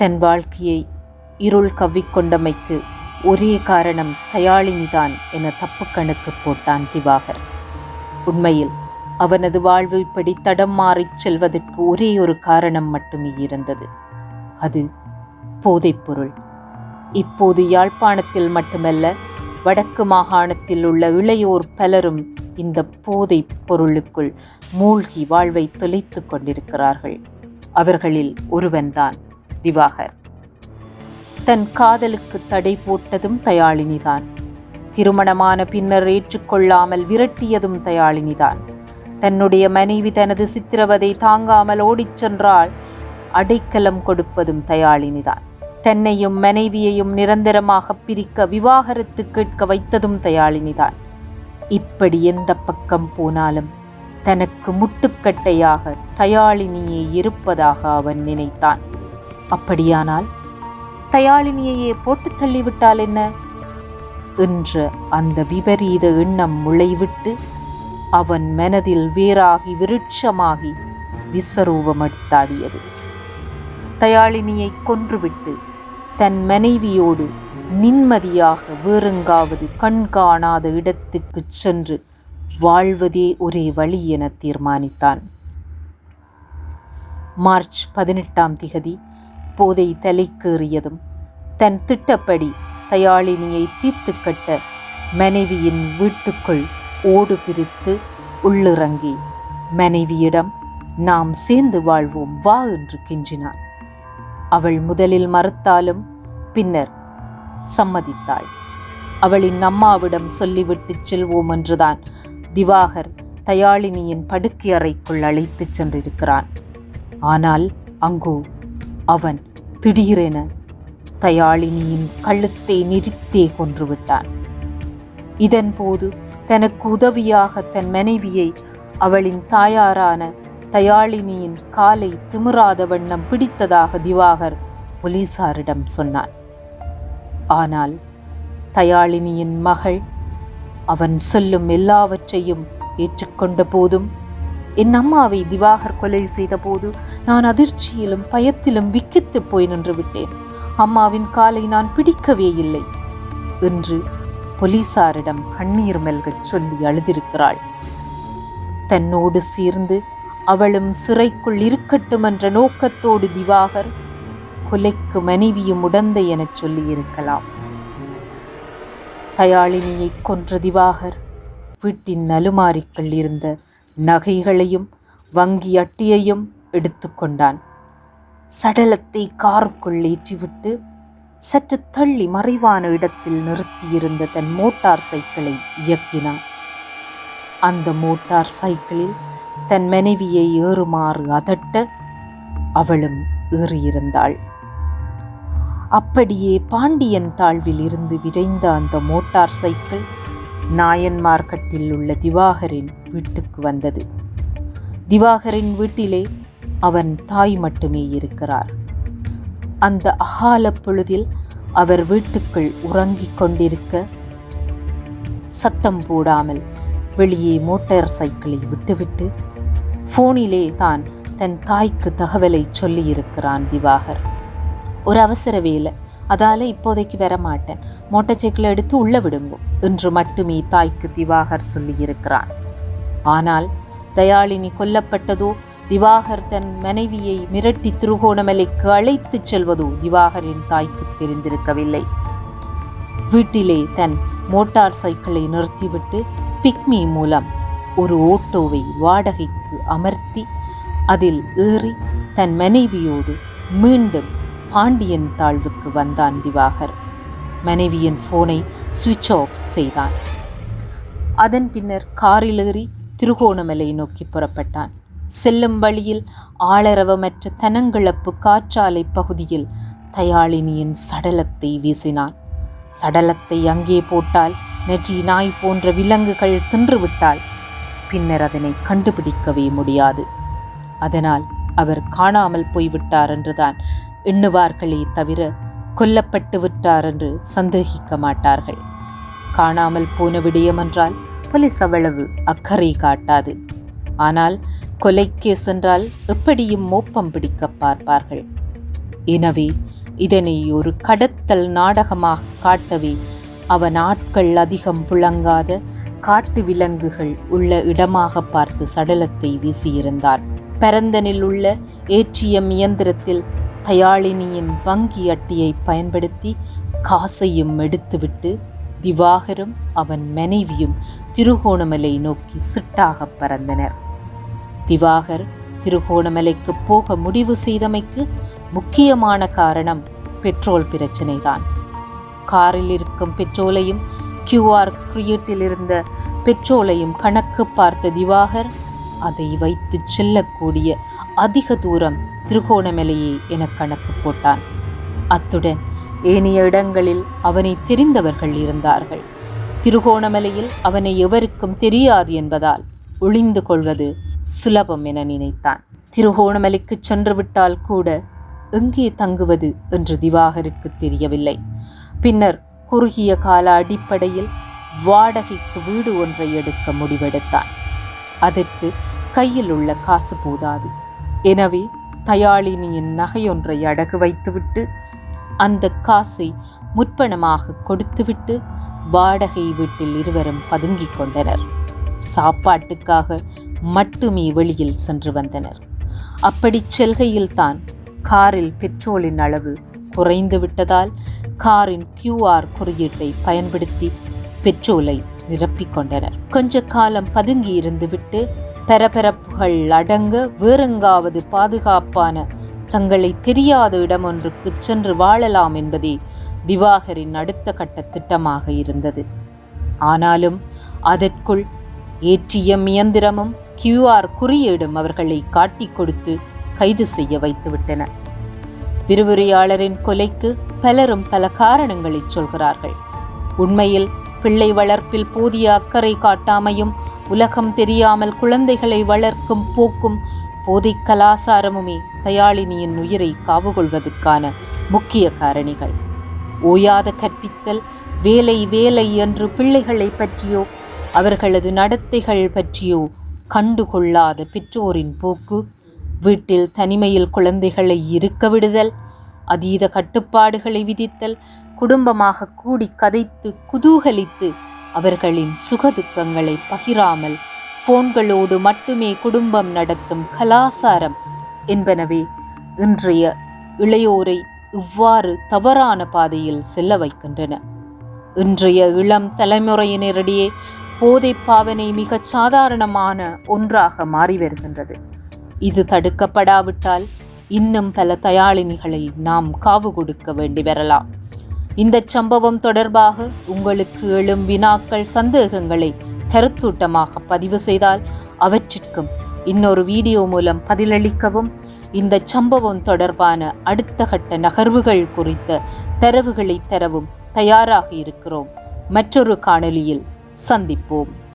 தன் வாழ்க்கையை இருள் கவ்விக்கொண்டமைக்கு ஒரே காரணம் தயாளினிதான் என தப்பு கணக்கு போட்டான் திவாகர். உண்மையில் அவனது வாழ்வு இப்படி தடம் மாறிச் செல்வதற்கு ஒரே ஒரு காரணம் மட்டுமே இருந்தது. அது போதைப்பொருள். இப்போது யாழ்ப்பாணத்தில் மட்டுமல்ல, வடக்கு மாகாணத்தில் உள்ள இளையோர் பலரும் இந்த போதைப் பொருளுக்குள் மூழ்கி வாழ்வை தொலைத்து கொண்டிருக்கிறார்கள். அவர்களில் ஒருவன்தான் திவாகர். தன் காதலுக்கு தடை போட்டதும் தயாளினிதான். திருமணமான பின்னர் ஏற்றுக்கொள்ளாமல் விரட்டியதும் தயாளினிதான். தன்னுடைய மனைவி தனது சித்திரவதை தாங்காமல் ஓடிச் சென்றால் அடைக்கலம் கொடுப்பதும் தயாளினிதான். தன்னையும் மனைவியையும் நிரந்தரமாக பிரிக்க விவாகரத்து கேட்க வைத்ததும் தயாளினிதான். இப்படி எந்த பக்கம் போனாலும் தனக்கு முட்டுக்கட்டையாக தயாளினியே இருப்பதாக அவன் நினைத்தான். அப்படியானால் தயாளினியையே போட்டு தள்ளிவிட்டால் என்ன என்ற அந்த விபரீத எண்ணம் முளைவிட்டு அவன் மனதில் வேறாகி விருட்சமாகி விஸ்வரூபம் எடுத்தாடியது. தயாளினியை கொன்றுவிட்டு தன் மனைவியோடு நிம்மதியாக வேறெங்காவது கண்காணாத இடத்துக்கு சென்று வாழ்வதே ஒரே வழி என தீர்மானித்தான். மார்ச் 18 போதை தலைக்கேறியதும் தன் திட்டப்படி தயாளினியை தீர்த்து கட்ட மனைவியின் வீட்டுக்குள் ஓடு பிரித்து உள்ளிறங்கி மனைவியிடம் நாம் சேர்ந்து வாழ்வோம் வா என்று கெஞ்சினான். அவள் முதலில் மறுத்தாலும் பின்னர் சம்மதித்தாள். அவளின் அம்மாவிடம் சொல்லிவிட்டு செல்வோம் என்றுதான் திவாகர் தயாளினியின் படுக்கை அறைக்குள் அழைத்துச் சென்றிருக்கிறான். ஆனால் அங்கோ அவன் திடீரென தயாளினியின் கழுத்தை நெரித்தே கொன்றுவிட்டான். இதன் போது தனக்கு உதவியாக தன் மனைவியை அவளின் தாயாரான தயாளினியின் காலை திமிராத வண்ணம் பிடித்ததாக திவாகர் போலீசாரிடம் சொன்னான். ஆனால் தயாளினியின் மகள் அவன் சொல்லும் எல்லாவற்றையும் ஏற்றுக்கொண்ட போதும், என் அம்மாவை திவாகர் கொலை செய்த போது நான் அதிர்ச்சியிலும் பயத்திலும் விக்கித்து போய் நின்று விட்டேன். அம்மாவின் காலை நான் பிடிக்கவே இல்லை என்று போலீசாரிடம் கண்ணீர் மல்கச் சொல்லி அழுதிருக்கிறாள். தன்னோடு சேர்ந்து அவளும் சிறைக்குள் இருக்கட்டும் என்ற நோக்கத்தோடு திவாகர் கொலைக்கு மனைவியும் உடந்தை எனச் சொல்லியிருக்கலாம். தயாளினியை கொன்ற திவாகர் வீட்டின் அலுமாரிக்குள் இருந்த நகைகளையும் வங்கி அட்டையையும் எடுத்துக்கொண்டான். சடலத்தை காருக்குள் ஏற்றிவிட்டு சற்று தள்ளி மறைவான இடத்தில் நிறுத்தியிருந்த தன் மோட்டார் சைக்கிளை இயக்கினான். அந்த மோட்டார் சைக்கிளில் தன் மனைவியை ஏறுமாறு அதட்ட அவளும் ஏறியிருந்தாள். அப்படியே பாண்டியன் தாழ்வில் இருந்து விரைந்த அந்த மோட்டார் சைக்கிள் நாயன்மார்கட்டில் உள்ள திவாகரின் வீட்டுக்கு வந்தது. திவாகரின் வீட்டிலே அவன் தாய் மட்டுமே இருக்கிறார். அந்த அகால பொழுதில் அவர் வீட்டுக்குள் உறங்கிக் கொண்டிருக்க சத்தம் போடாமல் வெளியே மோட்டார் சைக்கிளை விட்டுவிட்டு போனிலே தான் தன் தாய்க்கு தகவலை சொல்லியிருக்கிறான் திவாகர். ஒரு அவசர வேலை, அதால இப்போதைக்கு வரமாட்டேன், மோட்டார் சைக்கிளை எடுத்து உள்ள விடுங்கோ என்று மட்டுமே தாய்க்கு திவாகர் சொல்லியிருக்கிறான். ஆனால் தயாளினி கொல்லப்பட்டதோ, திவாகர் தன் மனைவியை மிரட்டி திருகோணமலைக்கு அழைத்துச் செல்வதோ திவாகரின் தாய்க்கு தெரிந்திருக்கவில்லை. வீட்டிலே தன் மோட்டார் சைக்கிளை நிறுத்திவிட்டு பிக்மி மூலம் ஒரு ஓட்டோவை வாடகைக்கு அமர்த்தி அதில் ஏறி தன் மனைவியோடு மீண்டும் பாண்டியன் தாழ்வுக்கு வந்தான் திவாகர். மனைவியின் போனை சுவிட்ச் ஆஃப் செய்தான். அதன் பின்னர் காரில் ஏறி திருகோணமலை நோக்கி புறப்பட்டான். செல்லும் வழியில் ஆளரவமற்ற தனங்கிழப்பு காற்றாலை பகுதியில் தயாளினியின் சடலத்தை வீசினான். சடலத்தை அங்கே போட்டால் நெற்றி நாய் போன்ற விலங்குகள் தின்றுவிட்டால் பின்னர் அதனை கண்டுபிடிக்கவே முடியாது. அதனால் அவர் காணாமல் போய்விட்டார் என்றுதான் எண்ணுவார்களே தவிர கொல்லப்பட்டு விட்டார் என்று சந்தேகிக்க மாட்டார்கள். காணாமல் போன விடயம் என்றால் போலீஸ் அவ்வளவு அக்கறை காட்டாது. ஆனால் கொலைக்கே சென்றால் எப்படியும் மோப்பம் பிடிக்க பார்ப்பார்கள். எனவே இதனை ஒரு கடத்தல் நாடகமாக காட்டவே அவன் ஆட்கள் அதிகம் புழங்காத காட்டு விலங்குகள் உள்ள இடமாக பார்த்து சடலத்தை வீசியிருந்தான். பரந்தனில் உள்ள ஏடிஎம் இயந்திரத்தில் தயாளினியின் வங்கி அட்டையை பயன்படுத்தி காசையும் எடுத்துவிட்டு திவாகரும் அவன் மனைவியும் திருகோணமலை நோக்கி சிட்டாக பறந்தனர். திவாகர் திருகோணமலைக்கு போக முடிவு செய்தமைக்கு முக்கியமான காரணம் பெட்ரோல் பிரச்சினைதான். காரில் இருக்கும் பெட்ரோலையும் QR குறியீட்டில் இருந்த பெட்ரோலையும் கணக்கு பார்த்த திவாகர் அதை வைத்து செல்லக்கூடிய அதிக தூரம் திருகோணமலையே என கணக்கு போட்டான். அத்துடன் ஏனைய இடங்களில் அவனை தெரிந்தவர்கள் இருந்தார்கள். திருகோணமலையில் அவனை எவருக்கும் தெரியாது என்பதால் ஒளிந்து கொள்வது சுலபம் என நினைத்தான். திருகோணமலைக்கு சென்று விட்டால் கூட எங்கே தங்குவது என்று திவாகருக்கு தெரியவில்லை. பின்னர் குறுகிய கால அடிப்படையில் வாடகைக்கு வீடு ஒன்றை எடுக்க முடிவெடுத்தான். அதற்கு கையில் உள்ள காசு போதாது. எனவே தயாளினியின் நகையொன்றை அடகு வைத்துவிட்டு அந்த காசை முற்பணமாக கொடுத்துவிட்டு வாடகை வீட்டில் இருவரும் பதுங்கிக் கொண்டனர். சாப்பாட்டுக்காக மட்டுமே வெளியில் சென்று வந்தனர். அப்படி செல்கையில்தான் காரில் பெட்ரோலின் அளவு குறைந்து விட்டதால் காரின் QR குறியீட்டை பயன்படுத்தி பெட்ரோலை நிரப்பிக்கொண்டனர். கொஞ்ச காலம் பதுங்கி இருந்துவிட்டு பரபரப்புகள் அடங்க வேறெங்காவது பாதுகாப்பான தங்களை தெரியாத இடம் ஒன்றுக்கு சென்று வாழலாம் என்பதே திவாகரின் அடுத்த கட்ட திட்டமாக இருந்தது. ஆனாலும் அதற்குள் ஏடிஎம் இயந்திரமும் QR குறியீடும் அவர்களை காட்டிக் கொடுத்து கைது செய்ய வைத்துவிட்டன. விரிவுரையாளரின் கொலைக்கு பலரும் பல காரணங்களை சொல்கிறார்கள். உண்மையில் பிள்ளை வளர்ப்பில் போதிய அக்கறை காட்டாமையும் உலகம் தெரியாமல் குழந்தைகளை வளர்க்கும் போக்கும் போதை கலாசாரமுமே தயாளினியின் உயிரை காவுகொள்வதற்கான முக்கிய காரணிகள். ஓயாத கற்பித்தல், வேலை வேலை என்று பிள்ளைகளை பற்றியோ அவர்களது நடத்தைகள் பற்றியோ கண்டுகொள்ளாத பெற்றோரின் போக்கு, வீட்டில் தனிமையில் குழந்தைகளை இருக்க விடுதல், அதீத கட்டுப்பாடுகளை விதித்தல், குடும்பமாக கூடி கதைத்து குதூகலித்து அவர்களின் சுகதுக்கங்களை பகிராமல் போன்களோடு மட்டுமே குடும்பம் நடத்தும் கலாசாரம் என்பனவே இன்றைய இளையோரை இவ்வாறு தவறான பாதையில் செல்ல வைக்கின்றன. இன்றைய இளம் தலைமுறையினரிடையே போதை பாவனை மிக சாதாரணமான ஒன்றாக மாறி வருகின்றது. இது தடுக்கப்படாவிட்டால் இன்னும் பல தயாளினிகளை நாம் காவு கொடுக்க வேண்டி வரலாம். இந்த சம்பவம் தொடர்பாக உங்களுக்கு எழும் வினாக்கள், சந்தேகங்களை கருத்தூட்டமாக பதிவு செய்தால் அவற்றிற்கும் இன்னொரு வீடியோ மூலம் பதிலளிக்கவும், இந்த சம்பவம் தொடர்பான அடுத்த கட்ட நகர்வுகள் குறித்த தரவுகளை தரவும் தயாராக இருக்கிறோம். மற்றொரு காணொளியில் சந்திப்போம்.